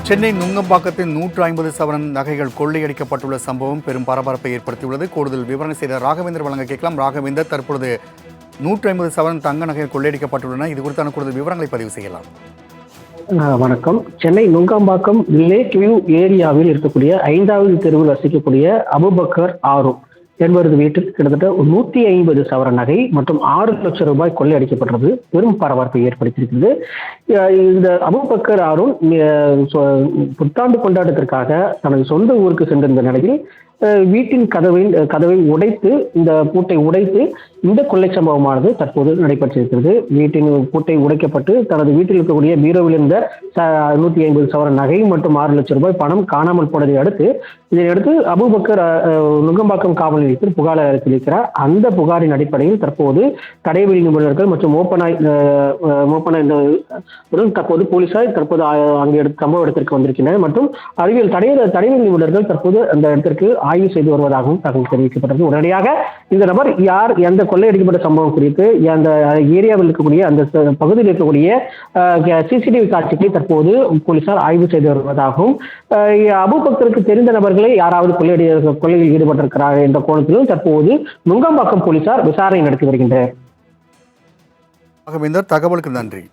சென்னை நுங்கம்பாக்கத்தில் 150 சவரன் நகைகள் கொள்ளையடிக்கப்பட்டுள்ள சம்பவம் பெரும் பரபரப்பை ஏற்படுத்தியுள்ளது. கூடுதல் விவரணை செய்த ராகவேந்தர் வழங்க கேட்கலாம். ராகவேந்தர், தற்பொழுது 150 சவரன் தங்க நகைகள் கொள்ளையடிக்கப்பட்டுள்ளன. இது குறித்தான கூடுதல் விவரங்களை பதிவு செய்யலாம். வணக்கம். சென்னை நுங்கம்பாக்கம் லேக் வியூ ஏரியாவில் இருக்கக்கூடிய 5வது தெருவில் வசிக்கக்கூடிய அபுபக்கர் ஆரு என்பவரது வீட்டில் கிட்டத்தட்ட 150 சவரன் நகை மற்றும் 6 லட்சம் ரூபாய் கொள்ளையடிக்கப்பட்டது பெரும் பரபரப்பை ஏற்படுத்தியிருக்கிறது. இந்த அபுபக்கர் ஆரும் புத்தாண்டு கொண்டாட்டத்திற்காக தனது சொந்த ஊருக்கு சென்றிருந்த நிலையில் வீட்டின் கதவை உடைத்து, இந்த பூட்டை உடைத்து இந்த கொள்ளை சம்பவமானது தற்போது நடைபெற்றிருக்கிறது. வீட்டின் பூட்டை உடைக்கப்பட்டு தனது வீட்டில் இருக்கக்கூடிய பீரோவில் இருந்த 150 சவரன் நகை மற்றும் 6 லட்சம் ரூபாய் பணம் காணாமல் போனதை அடுத்து, இதையடுத்து அபுபக்கர் நுங்கம்பாக்கம் காவல் நிலையத்தில் புகார் அளித்திருக்கிறார். அந்த புகாரின் அடிப்படையில் தற்போது தடயவியல் நிபுணர்கள் மற்றும் தற்போது போலீசார் அங்கே சம்பவ இடத்திற்கு வந்திருக்கின்றனர் மற்றும் தடயவியல் நிபுணர்கள் தற்போது அந்த இடத்திற்கு ஆய்வு செய்து வருவதாகவும் தகவல் தெரிவிக்கப்பட்டது. உடனடியாக இந்த நபர் யார், எந்த கொள்ளையடிக்கப்பட்ட சம்பவம் குறித்து அந்த ஏரியாவில் இருக்கக்கூடிய அந்த பகுதியில் இருக்கக்கூடிய சிசிடிவி காட்சிகளை தற்போது போலீசார் ஆய்வு செய்து வருவதாகவும், அபுபக்கருக்கு தெரிந்த நபர்களை யாராவது கொள்ளையில் ஈடுபட்டிருக்கிறார் என்ற கோணத்திலும் தற்போது நுங்கம்பாக்கம் போலீசார் விசாரணை நடத்தி வருகின்றனர். ராகவேந்தர், தகவலுக்கு நன்றி.